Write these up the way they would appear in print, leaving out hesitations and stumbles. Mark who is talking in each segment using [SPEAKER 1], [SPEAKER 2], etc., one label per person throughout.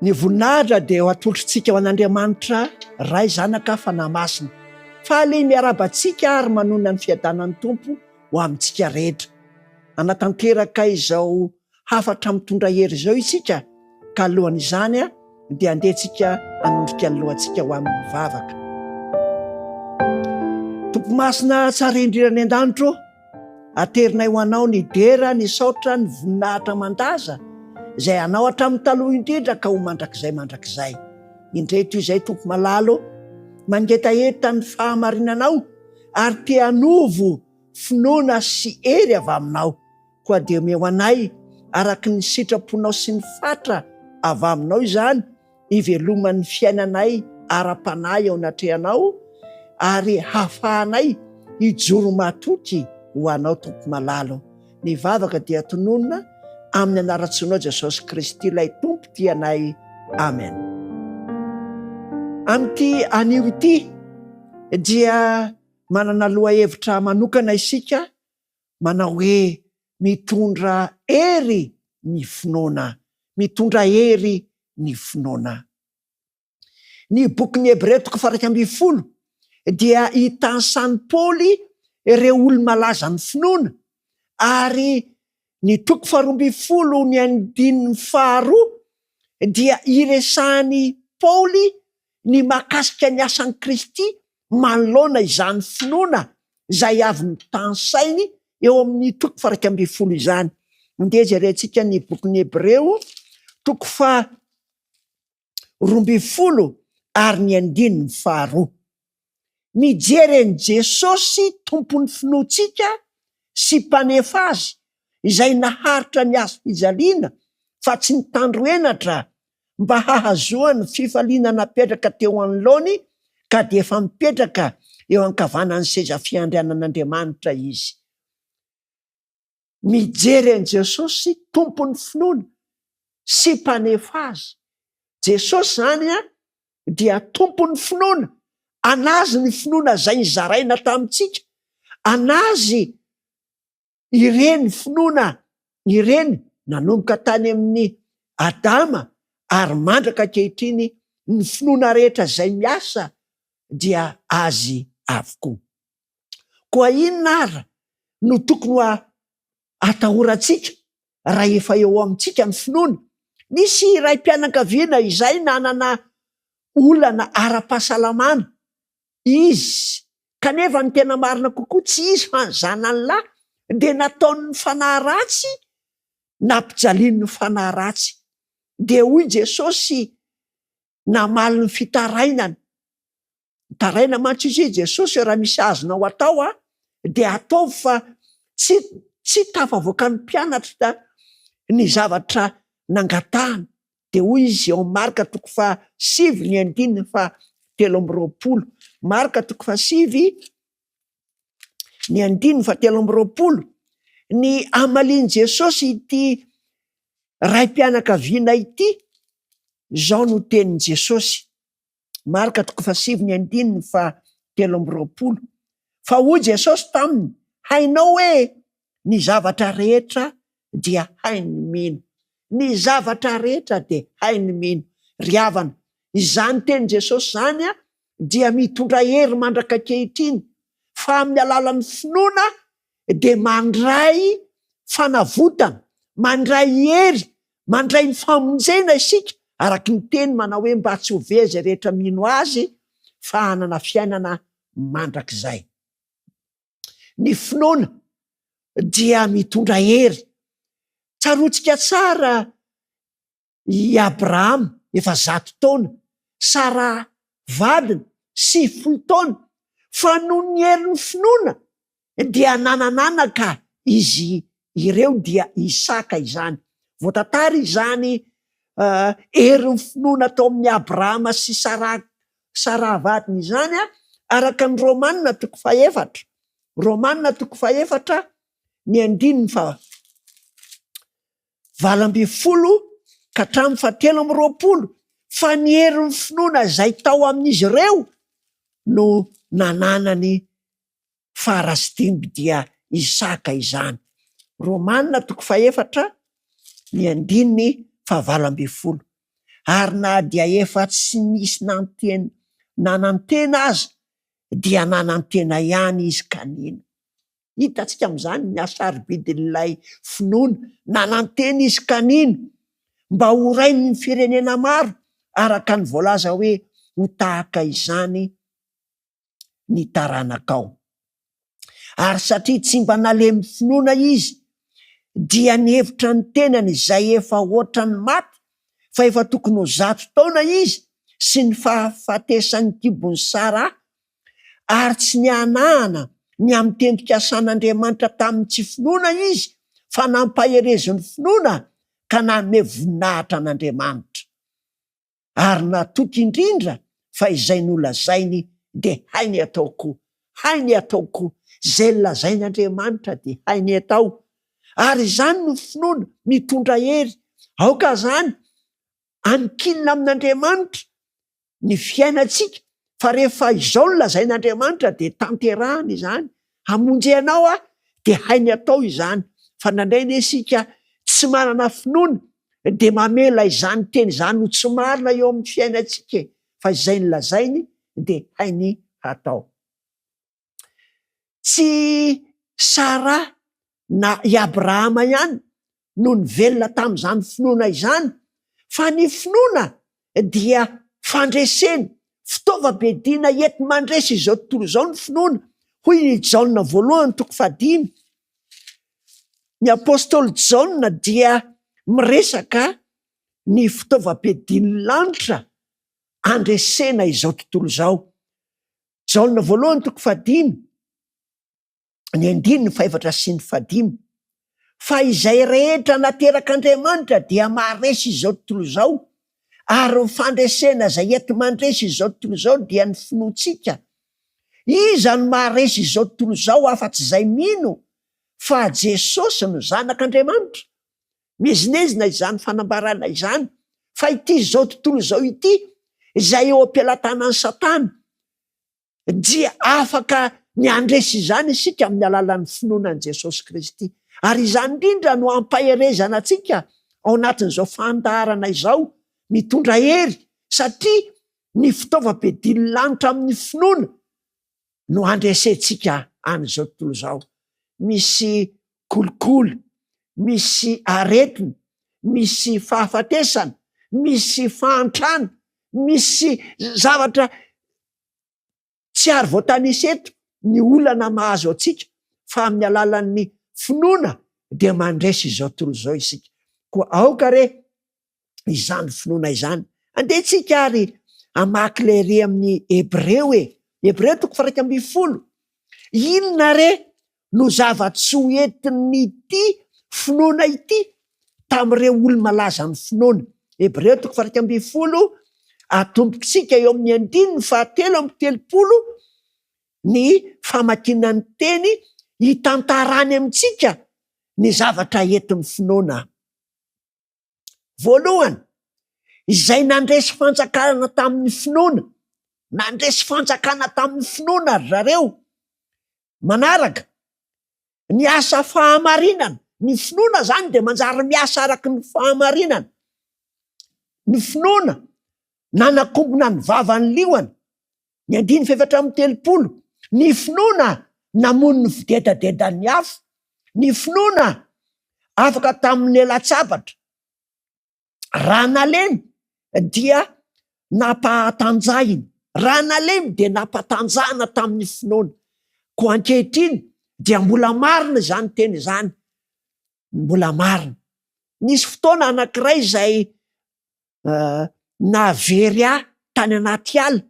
[SPEAKER 1] Ny voninahitra dia ho atolotritsika ho an'Andriamanitra ray zanaka fanahy-masina. Faly miarabantsika ary manona ny fiadanan'ny Tompo ho amintsika rehetra. Anatanteraka izao hafatra mitondra hery izao isika, ka alohan'izany dia andehantsika hanondrika ny lohantsika ho amin'ny mivavaka. Tompo masina tsara indrindra ny an-danitro, aterinay ho anao ny dera, ny saotra, ny voninahitra mandaza izay anao hatramin'ny taloha indrindra ka ho mandrakizay. Indreto izay Tompo malalo, mangetaheta ny fahamarinanao ary te hanovo finoana sy hery avy aminao. Koa dia omeo anay araky ny sitraponao sy ny fatra avy aminao izany, iveloman'ny fiainanay ara-panahy ao anatrehanao ary hafahanay hijoro matoky ho anao Tompo malalo. Ny vavaka dia tononona amin'ny anaratsinao Jesosy Kristy ilay Tompo tianay. Amen. Amin'ity anio ity dia manana lohahevitra manokana isika, manao hoe mitondra hery ny finoana, mitondra hery ny finoana. Ny bokin'ny Hebreo 12 dia hitanysany Paoly ireo olo-malaza ny finoana, ary ny 12:2 dia iresahany Paoly ny mahakasika ny asan'i Kristy manoloana izany finoana izay avy nitansainy eo amin'ny 12 izany. Ndeha jerentsika ny bokin'ny Hebreo 12 ary ny 2. Mijery an'i Jesosy tompon'ny finoantsika sy mpanefa azy, izay naharitra ny azo fijaliana fa tsy nitandroenatra mba hahazoany fifaliana napetraka teo anoloany, ka dia efa mipetraka eo ankavanany seza fiandrianan'Andriamanitra izy. Mijery an'i Jesosy tompon'ny finoana sy mpanefa azy. Jesosy zany dia tompon'ny finoana, anazy ny finoana zay nizaraina tamintsika, anazy ireny finoana ireny nanomboka tany amin'ny Adama ary mandraka ankehitriny, ny finoana rehetra zay miasa dia azy avokoa. Koa inona ary no tokony atahorantsika raha efa eo amintsika ny finoana? Nisy ray mpianakaviana izay nanana olana ara-pahasalamana izy, kanefa ny tena marina kokoa tsy izy fa ny zanany lahy, dia nataony ny fanahy ratsy, nampijaliany ny fanahy ratsy. Dia hoy Jesosy namaly ny fitarainana. Taraina mantsy izy Jesosy, raha misy azonao atao dia ataovy, fa tsy tafavoaka ny mpianatra ny zavatra nangatahana. Dia hoy izy eo Marka 7:7, Marka 7:7, ny amalian' Jesosy ity ray mpianakaviana ity, zao no tenin' Jesosy. Marka 7:7, fa hoy Jesosy taminy, hainao hoe ny zavatra rehetra dia hainy mino. Ny zavatra rehetra dia hainy mino. Ry havana, izany tenin' Jesosy zany dia mitondra hery mandraka ankehitriny, fa amin'ny alalan'ny finoana dia mandray fanavotana, mandray hery, mandray ny famonjena isika, araky ny teny manao hoe mba tsy ho vezy rehetra mino azy fa hanana fiainana mandrakizay. Ny finoana dia mitondra hery. Tsarotsika tsara i Abrahama efa 100 taona, Sara vadiny 70 taona, fa noho ny herin'ny finoana dia nanananaka izy ireo, dia Isaka izany. Voatantara izany herin'ny finoana tao amin'ny Abrahama sy Sara vadiny izany araka ny Romanina 4, Romanina 4 ny 2:20 ka hatramin'ny 7:20, fa ny herin'ny finoana zay tao amin'izy ireo no nananany farasy dimy, dia Isaka izany. Romanina 4 ny 2:20. ary na dia efa tsy misy nanantena aza dia nanantena ihany izy kanina. Hitantsika am'izany ny asaribidin'ilay finoana, nanantena izy kanina mba ho rainy ny firenena maro, araka ny voalaza hoe ho tahaka izany ny taranakao. Ary satria tsy mba nalemy finoana izy, dia ny hevitra ny tenany izay efa ohatrany maty, fa efa tokony ho 100 taona izy sy ny fahafatesany kibony sara, ary tsy nianahana ny am'tendrika asan'Andriamanitra tamin'ny tsy finoana izy, fa nampaherezony finoana ka nanome voninahitra an'Andriamanitra. Ary natoky indrindra fa izay nolazainy de hainy ataoko, hainy ataoko, zay lazain'Andriamanitra de hainy atao. Ary izany no finoana mitondra hery. Aoka zany anikilina amin'Andriamanitra ny fiainantsika, fa rehefa izao no lazain'Andriamanitra de tanterahany izany. Hamonjy anao de hainy atao izany. Fa nandraina isika tsy manana finoana de mamela izany teny izany ho tsy marina eo amin'ny fiainantsika, fa izay ny lazainy de hainy atao. Tsy Sara na i Abrahama ihany no nivelona tamin'izany finoana izany, fa ny finoana dia fandreseny, fitaovam-piadiana enti mandresy izao tontolo izao ny finoana. Hoy ny Jaona 1:5, ny apôstôly Jaona dia miresaka ny fitaovam-piadian'ny lanitra andresena izao tontolo izao. Jaona 1:5, ny 2:4 sy ny 5. Fa izay rehetra naterak'Andriamanitra dia maharesy izao tontolo izao, ary ny fandresena izay enti mandresy izao tontolo izao dia ny finoantsika. Iza no maharesy izao tontolo izao afa-tsy izay mino fa Jesosy no zanak'Andriamanitra? Mezinezina izany fanambarana izany. Fa ity izao tontolo izao ity, izay eo am-pialantanan'ny Satana, dia afaka ny andresy izany isika amin'ny alalan'ny finoanan'i Jesosy Kristy. Ary izany indrindra no ampaherezana atsika ao anatin'izao fandaharana izao, mitondra hery, satria ny fitaovam-piadian'ny lanitra amin'ny finoana no andresentsika an'izao tontolo izao. Misy kolikoly, misy aretina, misy fahafatesana, misy fahantrana, misy zavatra tsy ary voatanisa eto ny olana mahazo atsika, fa amin'ny alalan'ny finoana dia mandresy izao tontolo izao isika. Koa aoka re izany finoana izany. Andehantsika ary hamaky le re amin'ny Hebreo Hebreo 1:10. Inona re no zava-tsy ho entin'ity finoana ity tamin'ireo olo-malaza ny finoana? Hebreo 1:10, atombontsika eo amin'ny 9:7-30, ny famakinan'ny teny hitantarany amintsika ny zavatra entin'ny finoana. Voalohany, izay nandresy fanjakana tamin'ny finoana, nandresy fanjakana tamin'ny finoana ry zareo. Manaraka, ny asa fahamarinana, ny finoana zany de manjary miasa araky ny fahamarinana. Ny finoana nanakombona ny vavan'ny liona, ny 9:7-30. Ny finoana namono ny fidedadedan'ny afo. Ny finoana afaka tamin'ny elatsabatra. Raha nalemy dia nampatanjahiny, raha nalemy dia nampatanjahana tamin'ny finoana. Koa ankehitriny dia mbola marina izany teny izany, mbola marina. Nisy fotoana anankiray izay navery ahy tany anaty ala,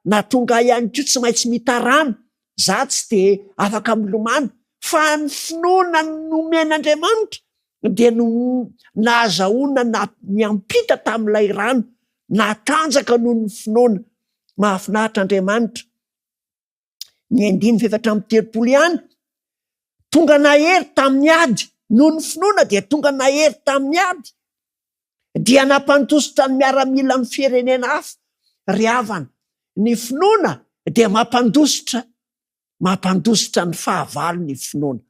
[SPEAKER 1] natonga ihany koa tsy maintsy mitarana, za tsy de afaka milomano, fa ny finoana nomen'Andriamanitra dia no nahazahoana nyampita tamin'ilay rano, natanjaka noho ny finoana. Mahafinaritra Andriamanitra. Ny 9:7-30 ihany, tonga nahery tamin'ny ady, noho ny finoana dia tonga nahery tamin'ny ady, dia nampandositra ny miaramila amin'ny firenena hafa ry havana. Ny finoana dia mampandositra ny fahavalo ny finoana.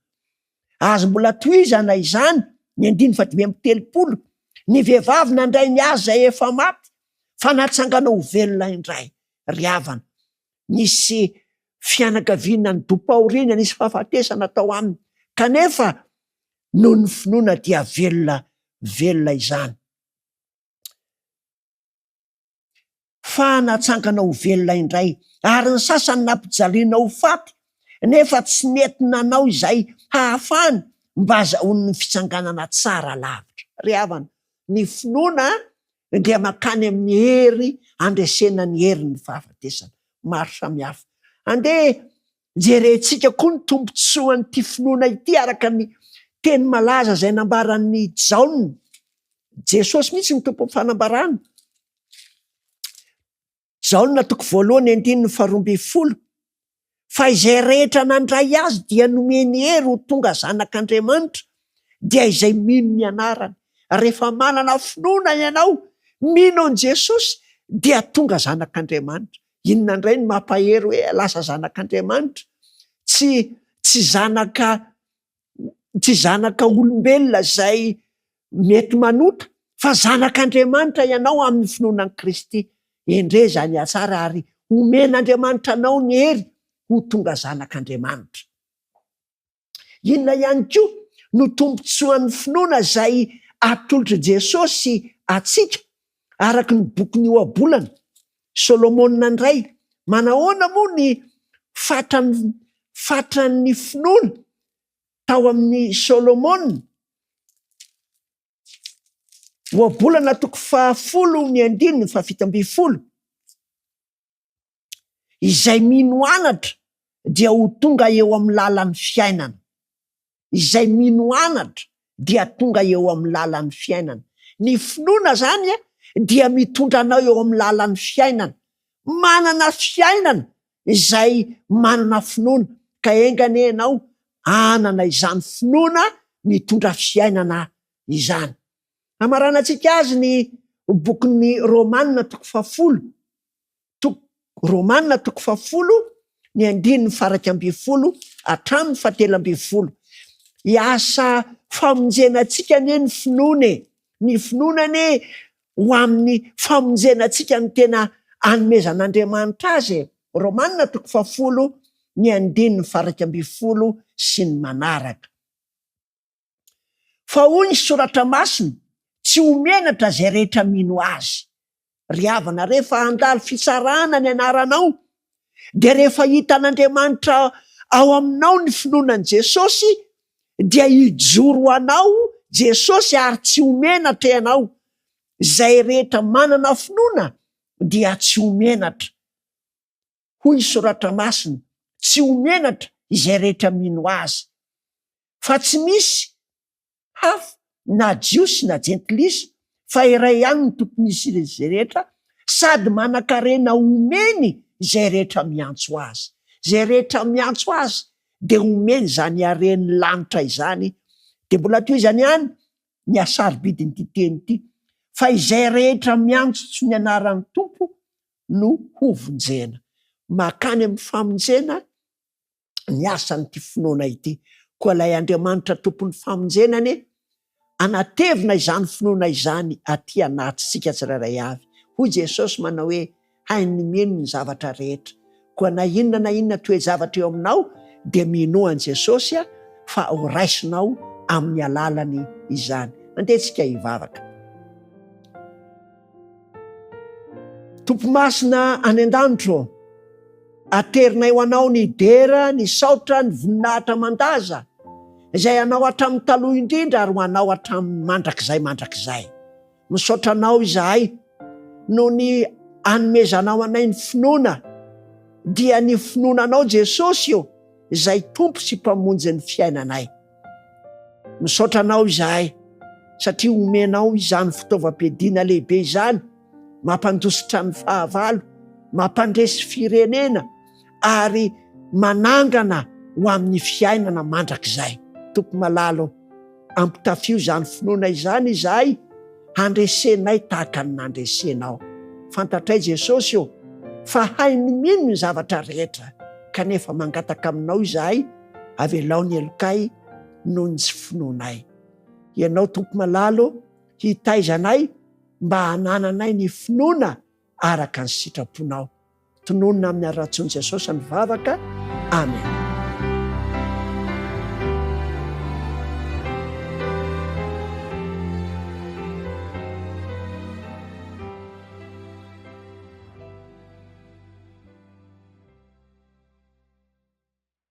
[SPEAKER 1] Azo mbola tohizana izany ny 9:7-30. Ny vehivavy nandray ny azy zay efa maty fa natsangana ho velona indray. Ry havana, nisy fianakaviana ny dom-pahoriana, nisy fahafatesana tao aminy, kanefa noho ny finoana dia velona izany. Fa natsangana ho velona indray, ary ny sasany nampijaliana ho faty, nefa tsy nety nanao izay hahafahany mba azahoany ny fitsanganana tsara lavitra. Ry havana, ny finoana dia makany amin'ny hery andresena ny hery ny fahafatesana maro samihafa. Andeha jerentsika koa ny tombontsoan'ity finoana ity araka ny teny malaza zay nambaran'ny Jaona. Jesosy mihitsy ny tompon'ny fanambarana. Jaona 1:12. Fa izay rehetra nandray azy dia nomeny hery ho tonga zanak'Andriamanitra, dia izay mino ny anarany. Rehefa manana finoana ianao, mino an Jesosy, dia tonga zanak'Andriamanitra. Inona indray ny mampahery hoe lasa zanak'Andriamanitra? Tsy zanaka olombelona zay mety manota, fa zanak'Andriamanitra ianao amin'ny finoanan'i Kristy. Endre zany atsara, ary omen'Andriamanitra anao ny hery ho tonga zanak'Andriamanitra. Inona ihany koa no tombontsoan'ny finoana zay atolotra Jesosy atsika araka ny boky Ohabolana. Solomona indray, manahoana moa ny fatran'ny finoana tao amin'ny Solomona? Ohabolana 10:17. Izay mino anatra dia ho tonga eo amin'ny lalan'ny fiainana. Izay mino anatra dia tonga eo amin'ny lalan'ny fiainana. Ny finoana zany dia mitondra anao eo amin'ny lalan'ny fiainana. Manana fiainana izay manana finoana, ka engany ianao anana izany finoana mitondra fiainana izany. Amaranantsika azy ny bokin'ny Romanina 10. Romanina 10, ny 9:12 hatramin'ny 17. Iasa famonjenantsika ane ny finoana. Ny finoana ane ho amin'ny famonjenantsika ny tena anomezan'Andriamanitra azy. Romanina 10, ny 9:12 sy ny manaraka. Fa hoy ny soratra masina, tsy homenatra zay rehetra mino azy. Ry havana, rehefa handalo fitsarana ny anaranao, de rehefa hitan'Andriamanitra ao aminao ny finoanan' Jesosy, dia hijoro anao Jesosy ary tsy homenatra ianao. Zay rehetra manana finoana dia tsy homenatra. Hoy soratra masina, tsy homenatra izay rehetra mino azy. Fa tsy misy hafa na jiosy na jentilisa, fa iray ihany ny tompon'isy izay rehetra, sady manan-karena homeny izay rehetra miantso azy. Zay rehetra miantso azy de homeny zany haren'ny lanitra izany. De mbola toy izany ihany ny asaribidin'ity teny ity, fa izay rehetra miantso ny anaran'ny Tompo no hovonjena. Makany amin'ny famonjena ny asan'ity finoana ity. Koa lay Andriamanitra tompon'ny famonjenany anatevina izany finoana izany aty anatintsika tsirairay avy. Hoy Jesosy manao hoe hainy mino ny zavatra rehetra. Koa na inona toe-javatra eo aminao de minoan Jesosy fa ho raisinao amin'ny alalany izany. Mandehantsika hivavaka. Tompo masina any an-danitro, aterinay ho anao ny dera, ny saotra, ny voninahitra mandaza, izay anao hatramin'ny taloha indrindra ary ho anao hatramin'ny mandrakizay. Misaotra anao izahay no ny anomezanao anay ny finoana, dia ny finoananao Jesosy io izay tompo sy mpamonjy ny fiainanay. Misaotra anao izahay satria omenao izany fitaovam-piadiana lehibe izany, mampandositra ny fahavalo, mampandresy firenena ary manangana ho amin'ny fiainana mandrakizay. Tompo malalo, ampitafio izany finoana izany izahay, handresenay tahaka ny nandresenao. Fantatray Jesosy io fa hainy mino ny zavatra rehetra, kanefa mangataka aminao izahay avelao ny elokay noho ny tsy finoanay. Ianao Tompo malalo, hitaizanay mba hanananay ny finoana araka ny sitraponao. Tononona amin'ny aratsony Jesosy mivavaka. Amen.